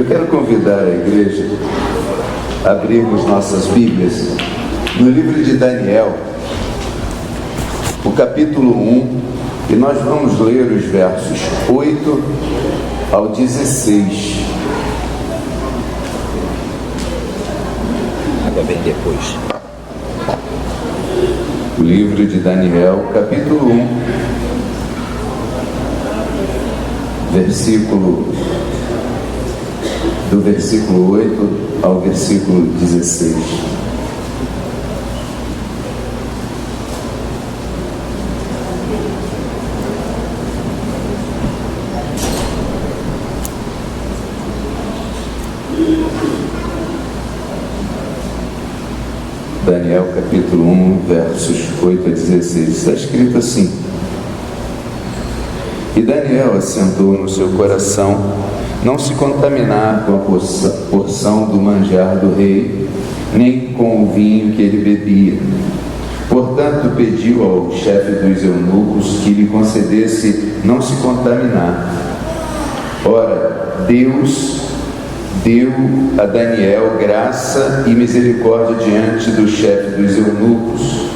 Eu quero convidar a igreja a abrirmos nossas Bíblias no livro de Daniel, o capítulo 1, e nós vamos ler os versos 8 ao 16. Água vem depois. O livro de Daniel, capítulo 1, do versículo 8 ao versículo 16. Daniel capítulo 1, versos 8 a 16, está escrito assim: E Daniel assentou no seu coração não se contaminar com a porção do manjar do rei, nem com o vinho que ele bebia. Portanto, pediu ao chefe dos eunucos que lhe concedesse não se contaminar. Ora, Deus deu a Daniel graça e misericórdia diante do chefe dos eunucos.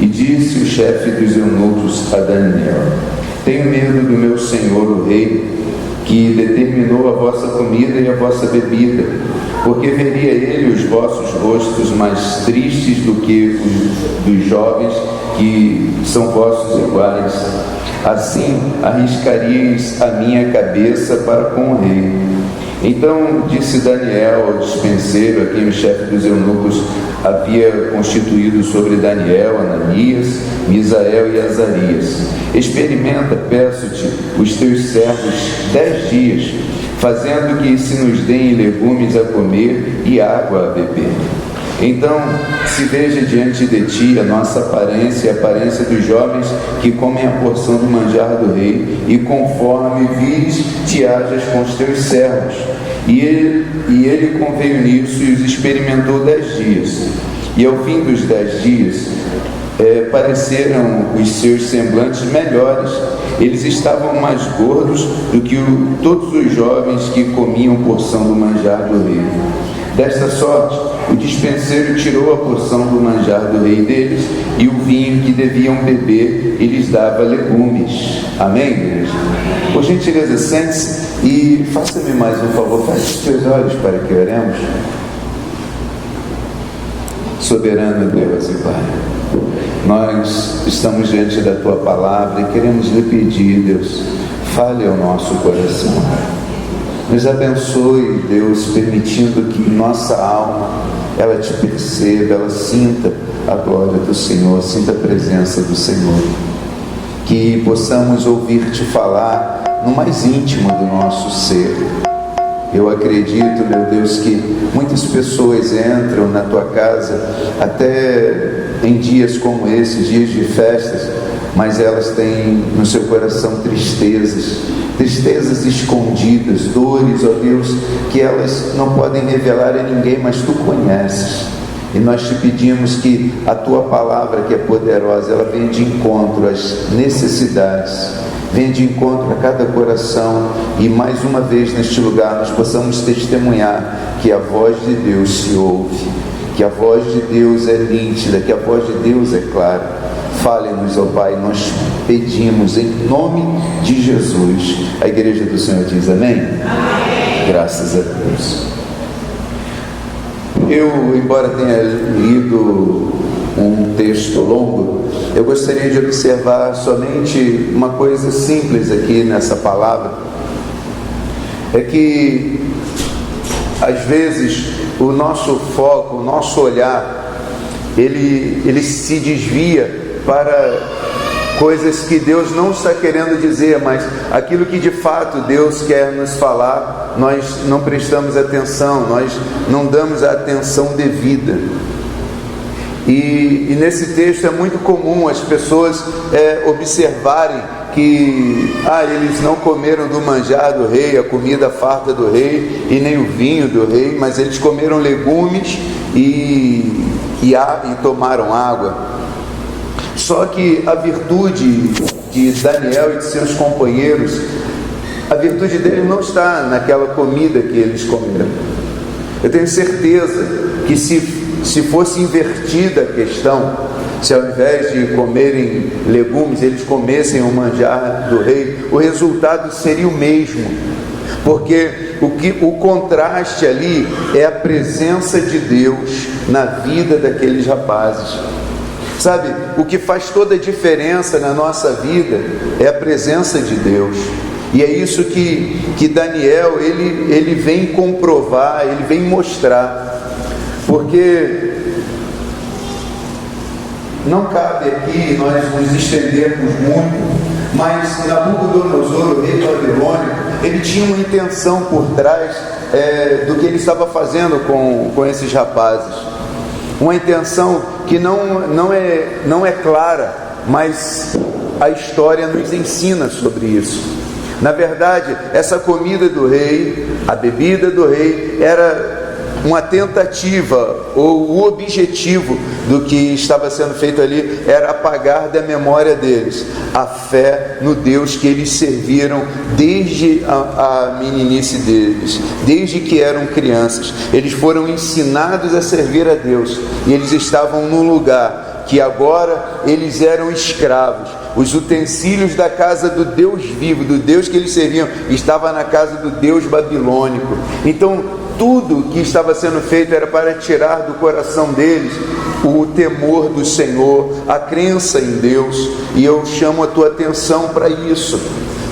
E disse o chefe dos eunucos a Daniel: Tenho medo do meu senhor o rei, que determinou a vossa comida e a vossa bebida, porque veria ele os vossos rostos mais tristes do que os dos jovens que são vossos iguais. Assim arriscaríeis a minha cabeça para com o rei. Então disse Daniel ao dispenseiro, a quem o chefe dos eunucos havia constituído sobre Daniel, Ananias, Misael e Azarias: Experimenta, peço-te, os teus servos 10 dias, fazendo que se nos deem legumes a comer e água a beber. Então se veja diante de ti a nossa aparência e a aparência dos jovens que comem a porção do manjar do rei, e conforme vires, te hajas com os teus servos. E ele conveio nisso e os experimentou 10 dias. E ao fim dos 10 dias, pareceram os seus semblantes melhores. Eles estavam mais gordos do que todos os jovens que comiam porção do manjar do rei. Desta sorte, o dispenseiro tirou a porção do manjar do rei deles, e o vinho que deviam beber, e lhes dava legumes. Amém, igreja? Por gentileza, sente-se e faça-me mais um favor, feche os teus olhos para que oremos. Soberano Deus e Pai, nós estamos diante da Tua Palavra e queremos lhe pedir, Deus, fale ao nosso coração. Nos abençoe, Deus, permitindo que nossa alma, ela te perceba, ela sinta a glória do Senhor, sinta a presença do Senhor. Que possamos ouvir-te falar no mais íntimo do nosso ser. Eu acredito, meu Deus, que muitas pessoas entram na tua casa até em dias como esses, dias de festas, mas elas têm no seu coração tristezas escondidas, dores, ó Deus, que elas não podem revelar a ninguém, mas tu conheces. E nós te pedimos que a tua palavra, que é poderosa, ela venha de encontro às necessidades, venha de encontro a cada coração, e mais uma vez neste lugar nós possamos testemunhar que a voz de Deus se ouve, que a voz de Deus é nítida, que a voz de Deus é clara. Fale-nos, ó Pai, nós pedimos em nome de Jesus. A igreja do Senhor diz amém? Amém. Graças a Deus. Eu, embora tenha lido um texto longo, eu gostaria de observar somente uma coisa simples aqui nessa palavra. É que às vezes o nosso foco, o nosso olhar, ele se desvia para coisas que Deus não está querendo dizer, mas aquilo que de fato Deus quer nos falar, nós não prestamos atenção, nós não damos a atenção devida. E nesse texto é muito comum as pessoas observarem que eles não comeram do manjar do rei, a comida farta do rei, e nem o vinho do rei, mas eles comeram legumes e tomaram água. Só que a virtude de Daniel e de seus companheiros a virtude deles não está naquela comida que eles comeram. Eu tenho certeza que se fosse invertida a questão, se ao invés de comerem legumes, eles comessem o manjar do rei, o resultado seria o mesmo. Porque o contraste ali é a presença de Deus na vida daqueles rapazes. Sabe, o que faz toda a diferença na nossa vida é a presença de Deus. E é isso que Daniel, ele vem comprovar, ele vem mostrar. Porque não cabe aqui nós nos estendermos muito, mas Nabucodonosor, o rei babilônico, ele tinha uma intenção por trás do que ele estava fazendo com esses rapazes. Uma intenção que não é clara, mas a história nos ensina sobre isso. Na verdade, essa comida do rei, a bebida do rei, era uma tentativa, ou o objetivo do que estava sendo feito ali era apagar da memória deles a fé no Deus que eles serviram desde a meninice deles, desde que eram crianças. Eles foram ensinados a servir a Deus, e eles estavam num lugar que agora eles eram escravos. Os utensílios da casa do Deus vivo, do Deus que eles serviam, estava na casa do Deus babilônico. Então tudo que estava sendo feito era para tirar do coração deles o temor do Senhor, a crença em Deus. E eu chamo a tua atenção para isso,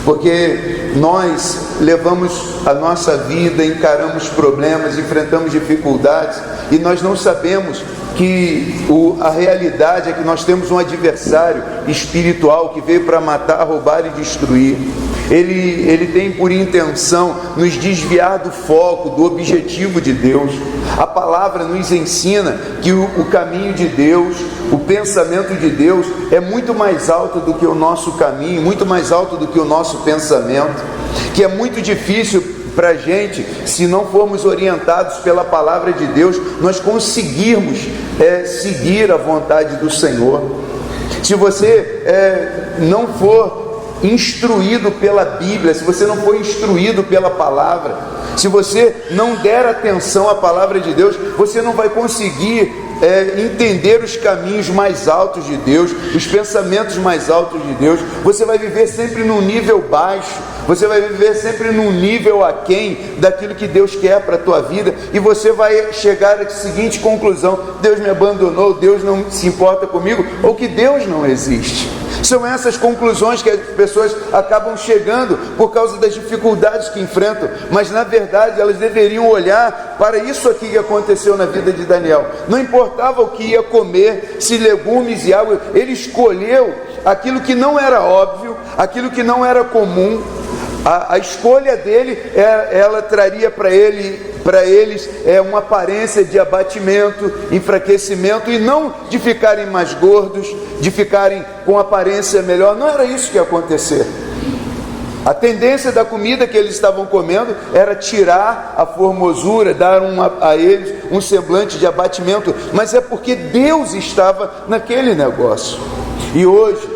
porque nós levamos a nossa vida, encaramos problemas, enfrentamos dificuldades, e nós não sabemos que a realidade é que nós temos um adversário espiritual que veio para matar, roubar e destruir. Ele tem por intenção nos desviar do foco, do objetivo de Deus. A palavra nos ensina que o caminho de Deus, o pensamento de Deus é muito mais alto do que o nosso caminho, muito mais alto do que o nosso pensamento, que é muito difícil para a gente, se não formos orientados pela palavra de Deus, nós conseguirmos seguir a vontade do Senhor. Se você não for instruído pela Bíblia, se você não for instruído pela palavra, se você não der atenção à palavra de Deus, você não vai conseguir entender os caminhos mais altos de Deus, os pensamentos mais altos de Deus. Você vai viver sempre num nível baixo, você vai viver sempre num nível aquém daquilo que Deus quer para a tua vida, e você vai chegar à seguinte conclusão: Deus me abandonou, Deus não se importa comigo, ou que Deus não existe. São essas conclusões que as pessoas acabam chegando por causa das dificuldades que enfrentam, mas na verdade elas deveriam olhar para isso aqui que aconteceu na vida de Daniel. Não importava o que ia comer, se legumes e água, ele escolheu aquilo que não era óbvio, aquilo que não era comum. A escolha dele, ela traria para eles uma aparência de abatimento, enfraquecimento, e não de ficarem mais gordos, de ficarem com aparência melhor. Não era isso que ia acontecer. A tendência da comida que eles estavam comendo era tirar a formosura, dar a eles um semblante de abatimento, mas é porque Deus estava naquele negócio. E hoje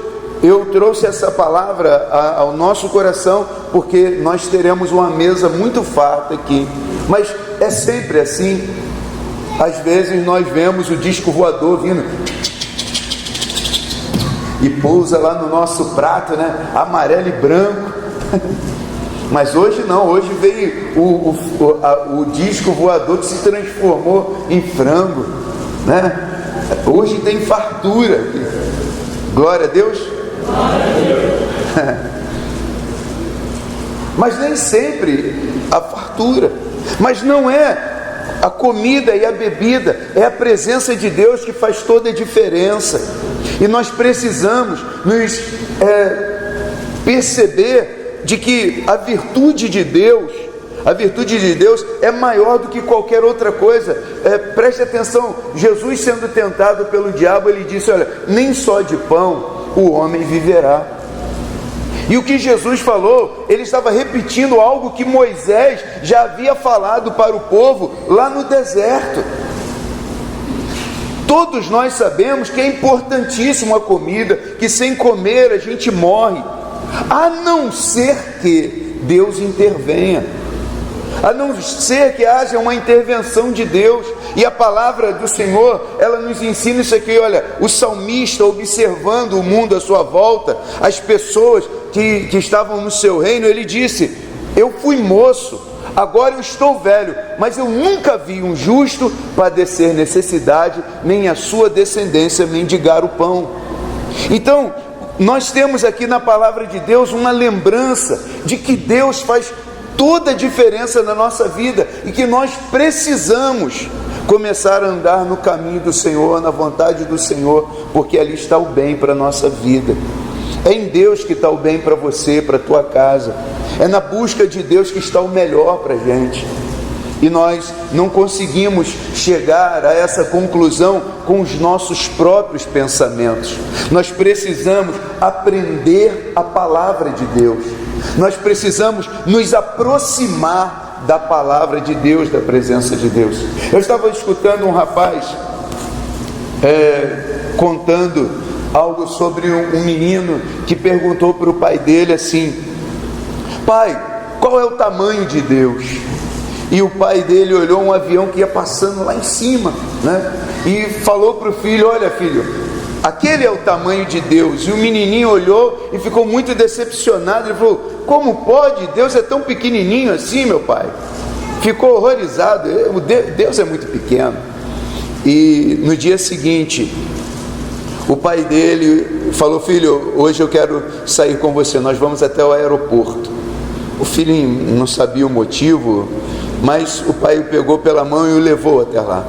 eu trouxe essa palavra ao nosso coração, porque nós teremos uma mesa muito farta aqui, mas é sempre assim. Às vezes nós vemos o disco voador vindo e pousa lá no nosso prato, né? Amarelo e branco. Mas hoje não, hoje veio o disco voador que se transformou em frango, né? Hoje tem fartura. Glória a Deus. Mas nem sempre a fartura, mas não é a comida e a bebida, é a presença de Deus que faz toda a diferença. E nós precisamos nos perceber de que a virtude de Deus é maior do que qualquer outra coisa. Preste atenção, Jesus sendo tentado pelo diabo, ele disse: olha, nem só de pão o homem viverá. E o que Jesus falou, ele estava repetindo algo que Moisés já havia falado para o povo lá no deserto. Todos nós sabemos que é importantíssima a comida, que sem comer a gente morre, a não ser que Deus intervenha. A não ser que haja uma intervenção de Deus. E a palavra do Senhor, ela nos ensina isso aqui. Olha, o salmista, observando o mundo à sua volta, as pessoas que estavam no seu reino, ele disse: eu fui moço, agora eu estou velho, mas eu nunca vi um justo padecer necessidade, nem a sua descendência mendigar o pão. Então, nós temos aqui na palavra de Deus uma lembrança de que Deus faz toda a diferença na nossa vida e que nós precisamos começar a andar no caminho do Senhor, na vontade do Senhor, porque ali está o bem para a nossa vida. É em Deus que está o bem para você, para a tua casa. É na busca de Deus que está o melhor para a gente. E nós não conseguimos chegar a essa conclusão com os nossos próprios pensamentos. Nós precisamos aprender a palavra de Deus. Nós precisamos nos aproximar da palavra de Deus, da presença de Deus. Eu estava escutando um rapaz contando algo sobre um menino que perguntou para o pai dele assim: pai, qual é o tamanho de Deus? E o pai dele olhou um avião que ia passando lá em cima, né? E falou para o filho: olha, filho, aquele é o tamanho de Deus. E o menininho olhou e ficou muito decepcionado. Ele falou: como pode? Deus é tão pequenininho assim, meu pai. Ficou horrorizado. Deus é muito pequeno. E no dia seguinte, o pai dele falou: filho, hoje eu quero sair com você, nós vamos até o aeroporto. O filho não sabia o motivo, mas o pai o pegou pela mão e o levou até lá.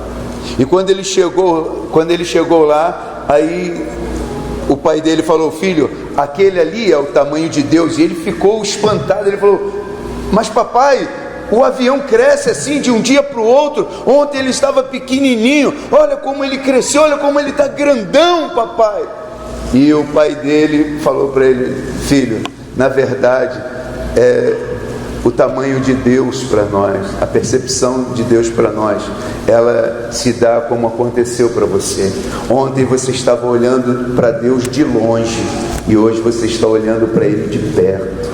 E quando ele chegou lá, aí o pai dele falou: filho, aquele ali é o tamanho de Deus. E ele ficou espantado. Ele falou: mas papai, o avião cresce assim de um dia para o outro. Ontem ele estava pequenininho, olha como ele cresceu, olha como ele está grandão, papai. E o pai dele falou para ele: filho, na verdade o tamanho de Deus para nós, a percepção de Deus para nós, ela se dá como aconteceu para você. Ontem você estava olhando para Deus de longe e hoje você está olhando para Ele de perto.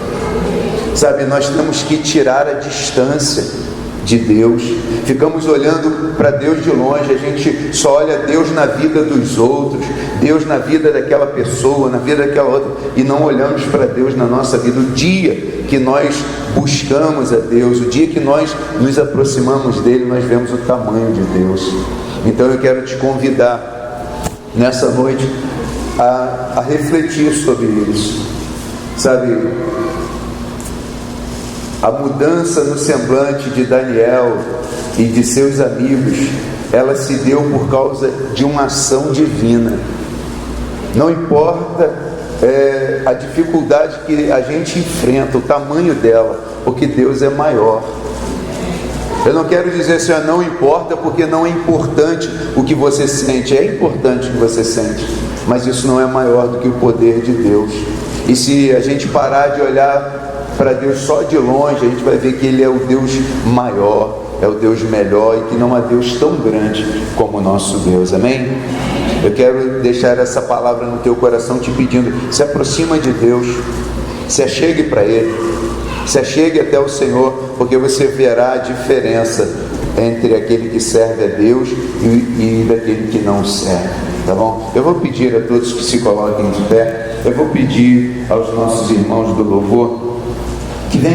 Sabe, nós temos que tirar a distância de Deus. Ficamos olhando para Deus de longe, a gente só olha Deus na vida dos outros, Deus na vida daquela pessoa, na vida daquela outra, e não olhamos para Deus na nossa vida. O dia que nós buscamos a Deus, o dia que nós nos aproximamos dele, nós vemos o tamanho de Deus. Então eu quero te convidar nessa noite a refletir sobre isso. Sabe, a mudança no semblante de Daniel e de seus amigos, ela se deu por causa de uma ação divina. Não importa a dificuldade que a gente enfrenta, o tamanho dela, porque Deus é maior. Eu não quero dizer assim, não importa, porque não é importante o que você sente. É importante o que você sente, mas isso não é maior do que o poder de Deus. E se a gente parar de olhar para Deus só de longe, a gente vai ver que Ele é o Deus maior, é o Deus melhor, e que não há Deus tão grande como o nosso Deus. Amém? Eu quero deixar essa palavra no teu coração te pedindo: se aproxima de Deus, se achegue para Ele, se achegue até o Senhor, porque você verá a diferença entre aquele que serve a Deus e daquele que não serve, tá bom? Eu vou pedir a todos que se coloquem de pé, eu vou pedir aos nossos irmãos do louvor que venham